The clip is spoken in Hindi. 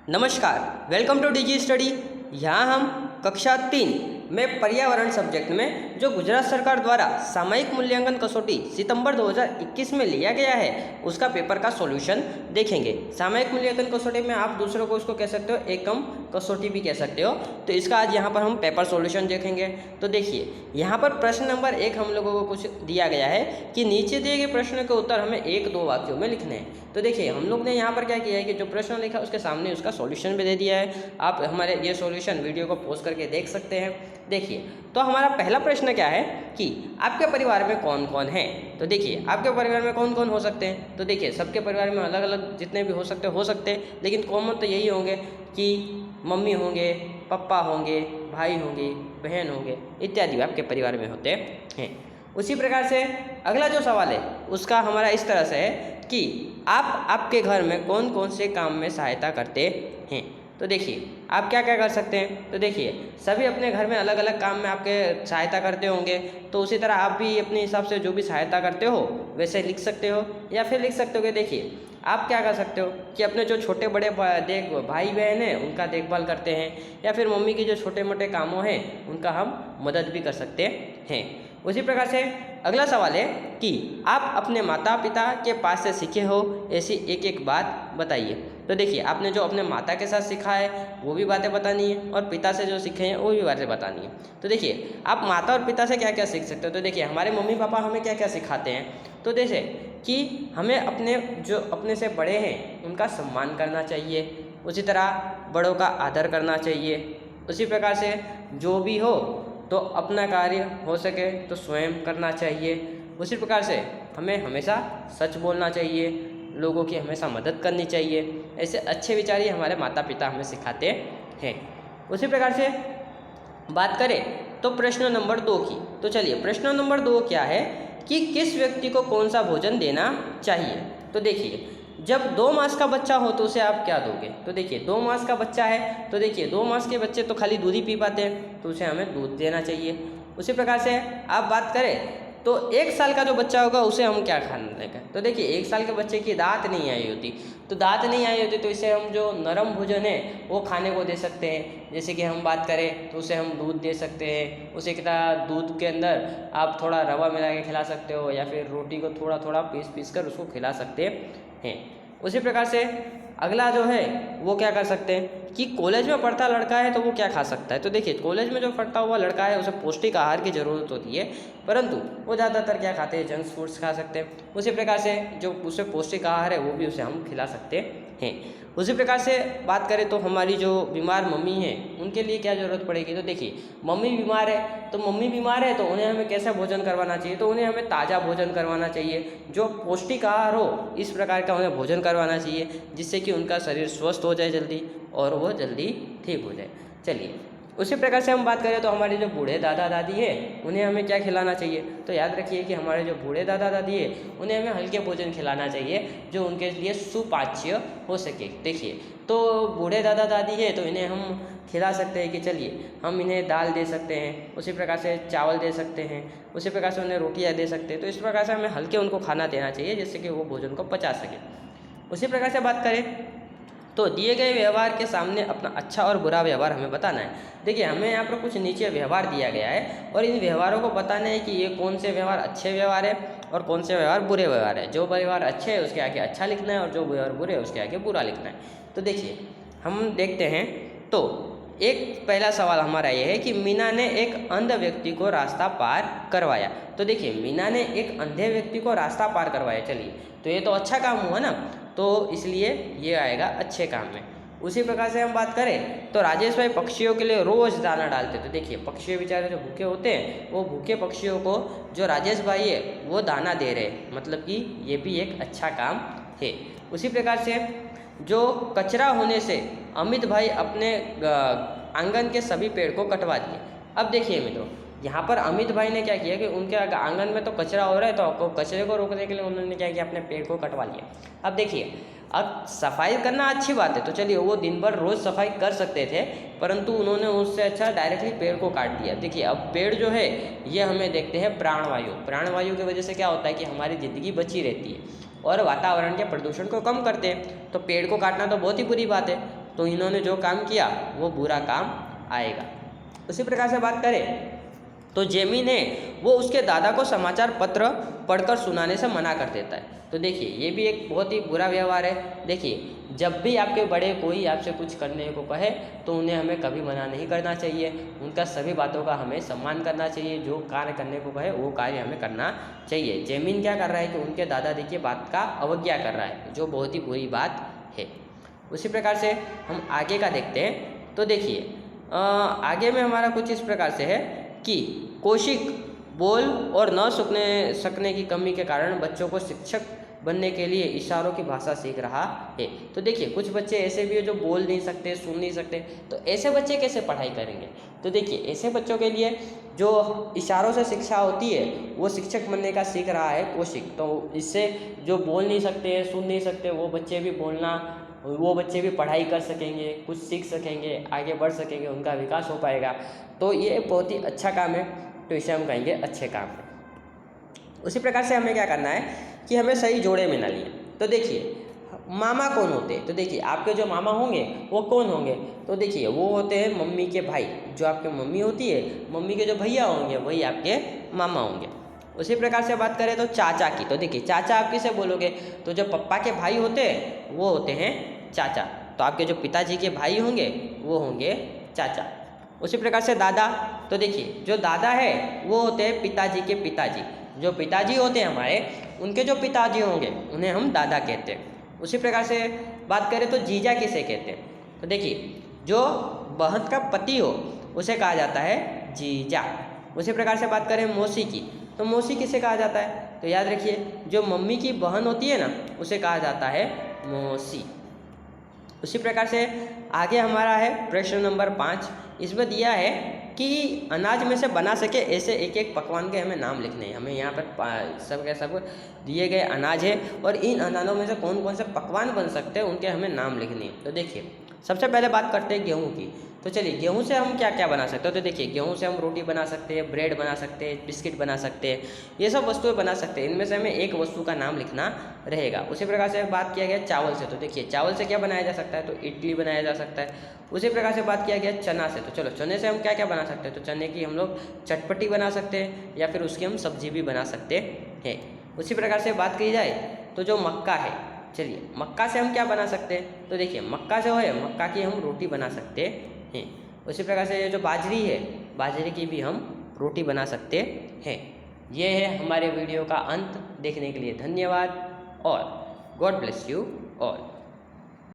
नमस्कार, वेलकम टू डीजी स्टडी। यहाँ हम कक्षा 3 में पर्यावरण सब्जेक्ट में जो गुजरात सरकार द्वारा सामयिक मूल्यांकन कसौटी सितंबर 2021 में लिया गया है उसका पेपर का सॉल्यूशन देखेंगे। सामयिक मूल्यांकन कसौटी में आप दूसरों को उसको कह सकते हो, एकम कसौटी भी कह सकते हो। तो इसका आज यहाँ पर हम पेपर सॉल्यूशन देखेंगे। तो देखिए, यहाँ पर प्रश्न नंबर 1 हम लोगों को कुछ दिया गया है कि नीचे दिए गए प्रश्न के उत्तर हमें 1-2 वाक्यों में लिखने हैं। तो देखिए, हम लोग ने यहाँ पर क्या किया है कि जो प्रश्न लिखा उसके सामने उसका सॉल्यूशन भी दे दिया है। आप हमारे ये सॉल्यूशन वीडियो को पॉज करके देख सकते हैं। देखिए, तो हमारा पहला प्रश्न क्या है कि आपके परिवार में कौन कौन है। तो देखिए, आपके परिवार में कौन कौन हो सकते हैं। तो देखिए, सबके परिवार में अलग अलग जितने भी हो सकते हैं, लेकिन कॉमन तो यही होंगे कि मम्मी होंगे, पापा होंगे, भाई होंगे, बहन होंगे इत्यादि आपके परिवार में होते हैं। उसी प्रकार से अगला जो सवाल है उसका हमारा इस तरह से है कि आप आपके घर में कौन कौन से काम में सहायता करते हैं। तो देखिए, आप क्या क्या कर सकते हैं। तो देखिए, सभी अपने घर में अलग अलग काम में आपके सहायता करते होंगे। तो उसी तरह आप भी अपने हिसाब से जो भी सहायता करते हो वैसे लिख सकते हो, या फिर लिख सकते हो कि देखिए आप क्या कर सकते हो कि अपने जो छोटे बड़े भाई बहन हैं उनका देखभाल करते हैं, या फिर मम्मी के जो छोटे मोटे कामों हैं उनका हम मदद भी कर सकते हैं। उसी प्रकार से अगला सवाल है कि आप अपने माता पिता के पास से सीखे हो ऐसी एक एक बात बताइए। तो देखिए, आपने जो अपने माता के साथ सीखा है वो भी बातें बतानी है, और पिता से जो सीखे हैं वो भी बातें बतानी है। तो देखिए, आप माता और पिता से क्या क्या सीख सकते हो। तो देखिए, हमारे मम्मी पापा हमें क्या क्या सिखाते हैं। तो जैसे कि हमें अपने से बड़े हैं उनका सम्मान करना चाहिए, उसी तरह बड़ों का आदर करना चाहिए। उसी प्रकार से जो भी हो तो अपना कार्य हो सके तो स्वयं करना चाहिए। उसी प्रकार से हमें हमेशा सच बोलना चाहिए, लोगों की हमेशा मदद करनी चाहिए। ऐसे अच्छे विचार ही हमारे माता पिता हमें सिखाते हैं। उसी प्रकार से बात करें तो प्रश्न नंबर 2 की। तो चलिए, प्रश्न नंबर 2 क्या है कि किस व्यक्ति को कौन सा भोजन देना चाहिए। तो देखिए, जब 2 मास का बच्चा हो तो उसे आप क्या दोगे। तो देखिए, 2 मास का बच्चा है तो देखिए 2 मास के बच्चे तो खाली दूध ही पी पाते हैं, तो उसे हमें दूध देना चाहिए। उसी प्रकार से आप बात करें तो 1 साल का जो बच्चा होगा उसे हम क्या खाना देंगे। तो देखिए, 1 साल के बच्चे की दांत नहीं आई होती, तो दांत नहीं आई होती तो इसे हम जो नरम भोजन है वो खाने को दे सकते हैं। जैसे कि हम बात करें तो उसे हम दूध दे सकते हैं। उसे कितना दूध के अंदर आप थोड़ा रवा मिला के खिला सकते हो, या फिर रोटी को थोड़ा थोड़ा पीस कर उसको खिला सकते हैं। उसी प्रकार से अगला जो है वो क्या कर सकते हैं कि कॉलेज में पढ़ता लड़का है तो वो क्या खा सकता है। तो देखिए, कॉलेज में जो पढ़ता हुआ लड़का है उसे पौष्टिक आहार की ज़रूरत होती है, परंतु वो ज़्यादातर क्या खाते हैं, जंक फूड्स खा सकते हैं। उसी प्रकार से जो उसे पौष्टिक आहार है वो भी उसे हम खिला सकते हैं। उसी प्रकार से बात करें तो हमारी जो बीमार मम्मी है उनके लिए क्या ज़रूरत पड़ेगी। तो देखिए, मम्मी बीमार है तो उन्हें हमें कैसा भोजन करवाना चाहिए। तो उन्हें हमें ताज़ा भोजन करवाना चाहिए, जो पौष्टिक आहार हो इस प्रकार का उन्हें भोजन करवाना चाहिए, जिससे कि उनका शरीर स्वस्थ हो जाए जल्दी और वो जल्दी ठीक हो जाए। चलिए, उसी प्रकार से हम बात करें तो हमारे जो बूढ़े दादा दादी है उन्हें हमें क्या खिलाना चाहिए। तो याद रखिए कि हमारे जो बूढ़े दादा दादी है उन्हें हमें हल्के भोजन खिलाना चाहिए जो उनके लिए सुपाच्य हो सके। देखिए, तो बूढ़े दादा दादी है तो इन्हें हम खिला सकते हैं कि चलिए हम इन्हें दाल दे सकते हैं, उसी प्रकार से चावल दे सकते हैं, उसी प्रकार से उन्हें रोटियां दे सकते हैं। तो इस प्रकार से हमें हल्के उनको खाना देना चाहिए जिससे कि वो भोजन को पचा सके। उसी प्रकार से बात करें तो दिए गए व्यवहार के सामने अपना अच्छा और बुरा व्यवहार हमें बताना है। देखिए, हमें यहाँ पर कुछ नीचे व्यवहार दिया गया है और इन व्यवहारों को बताना है कि ये कौन से व्यवहार अच्छे व्यवहार है और कौन से व्यवहार बुरे व्यवहार है। जो व्यवहार अच्छे है उसके आगे अच्छा लिखना है और जो व्यवहार बुरे है उसके आगे बुरा लिखना है। तो देखिए, हम देखते हैं तो एक पहला सवाल हमारा ये है कि मीना ने एक अंध व्यक्ति को रास्ता पार करवाया। तो देखिए, मीना ने एक अंधे व्यक्ति को रास्ता पार करवाया। चलिए, तो ये तो अच्छा काम हुआ ना, तो इसलिए ये आएगा अच्छे काम में। उसी प्रकार से हम बात करें तो राजेश भाई पक्षियों के लिए रोज़ दाना डालते। तो देखिए, पक्षी बेचारे जो भूखे होते हैं वो भूखे पक्षियों को जो राजेश भाई है वो दाना दे रहे हैं, मतलब कि ये भी एक अच्छा काम है। उसी प्रकार से जो कचरा होने से अमित भाई अपने आंगन के सभी पेड़ को कटवा दिए। अब देखिए मित्रों, यहाँ पर अमित भाई ने क्या किया कि उनके आंगन में तो कचरा हो रहा है, तो कचरे को रोकने के लिए उन्होंने क्या किया, अपने पेड़ को कटवा लिया। अब देखिए, अब सफाई करना अच्छी बात है, तो चलिए वो दिन भर रोज़ सफाई कर सकते थे, परंतु उन्होंने उससे अच्छा डायरेक्टली पेड़ को काट दिया। देखिए, अब पेड़ जो है ये हमें देखते हैं प्राणवायु की वजह से क्या होता है कि हमारी ज़िंदगी बची रहती है और वातावरण के प्रदूषण को कम करते हैं। तो पेड़ को काटना तो बहुत ही बुरी बात है, तो इन्होंने जो काम किया वो बुरा काम आएगा। उसी प्रकार से बात करें तो जेमिन है वो उसके दादा को समाचार पत्र पढ़कर सुनाने से मना कर देता है। तो देखिए ये भी एक बहुत ही बुरा व्यवहार है। देखिए जब भी आपके बड़े कोई आपसे कुछ करने को कहे तो उन्हें हमें कभी मना नहीं करना चाहिए, उनका सभी बातों का हमें सम्मान करना चाहिए। जो कार्य करने को कहे वो कार्य हमें करना चाहिए। जेमिन क्या कर रहा है कि उनके दादाजी की बात का अवज्ञा कर रहा है, जो बहुत ही बुरी बात है। उसी प्रकार से हम आगे का देखते हैं। तो देखिए आगे में हमारा कुछ इस प्रकार से है कि कौशिक बोल और न सकने की कमी के कारण बच्चों को शिक्षक बनने के लिए इशारों की भाषा सीख रहा है। तो देखिए कुछ बच्चे ऐसे भी है जो बोल नहीं सकते, सुन नहीं सकते, तो ऐसे बच्चे कैसे पढ़ाई करेंगे। तो देखिए ऐसे बच्चों के लिए जो इशारों से शिक्षा होती है वो शिक्षक बनने का सीख रहा है कौशिक। तो इससे जो बोल नहीं सकते, सुन नहीं सकते, वो बच्चे भी पढ़ाई कर सकेंगे, कुछ सीख सकेंगे, आगे बढ़ सकेंगे, उनका विकास हो पाएगा। तो ये बहुत ही अच्छा काम है, तो इसे हम कहेंगे अच्छे काम है। उसी प्रकार से हमें क्या करना है कि हमें सही जोड़े में ना लिए। तो देखिए मामा कौन होते हैं। तो देखिए आपके जो मामा होंगे वो कौन होंगे। तो देखिए वो होते हैं मम्मी के भाई। जो आपके मम्मी होती है, मम्मी के जो भैया होंगे वही आपके मामा होंगे। उसी प्रकार से बात करें तो चाचा की। तो देखिए चाचा आप किसे बोलोगे, तो जो पप्पा के भाई होते हैं वो होते हैं चाचा। तो आपके जो पिताजी के भाई होंगे वो होंगे चाचा। उसी प्रकार से दादा। तो देखिए जो दादा है वो होते हैं पिताजी के पिताजी। जो पिताजी होते हैं हमारे, उनके जो पिताजी होंगे उन्हें हम दादा कहते हैं। उसी प्रकार से बात करें तो जीजा किसे कहते हैं। तो देखिए जो बहन का पति हो उसे कहा जाता है जीजा। उसी प्रकार से बात करें मौसी की, तो मौसी किसे कहा जाता है। तो याद रखिए जो मम्मी की बहन होती है ना उसे कहा जाता है मौसी। उसी प्रकार से आगे हमारा है प्रश्न नंबर 5। इसमें दिया है कि अनाज में से बना सके ऐसे एक एक पकवान के हमें नाम लिखने हैं। हमें यहाँ पर सब के सब दिए गए अनाज है और इन अनाजों में से कौन कौन से पकवान बन सकते हैं उनके हमें नाम लिखने हैं। तो देखिए सबसे पहले बात करते हैं गेहूँ की। तो चलिए गेहूँ से हम क्या क्या बना सकते हैं। तो देखिए गेहूँ से हम रोटी बना सकते हैं, ब्रेड बना सकते हैं, बिस्किट बना सकते हैं, ये सब वस्तुएं बना सकते हैं। इनमें से हमें एक वस्तु का नाम लिखना रहेगा। उसी प्रकार से बात किया गया चावल से। तो देखिए चावल से क्या बनाया जा सकता है, तो इडली बनाया जा सकता है। उसी प्रकार से बात किया गया चना से। तो चलो चने से हम क्या क्या बना सकते हैं। तो चने की हम लोग चटपटी बना सकते हैं या फिर उसकी हम सब्जी भी बना सकते हैं। उसी प्रकार से बात की जाए तो जो मक्का है, चलिए मक्का से हम क्या बना सकते हैं। तो देखिए मक्का जो है मक्का की हम रोटी बना सकते हैं। उसी प्रकार से ये जो बाजरी है, बाजरे की भी हम रोटी बना सकते हैं। ये है हमारे वीडियो का अंत। देखने के लिए धन्यवाद और गॉड ब्लेस यू ऑल।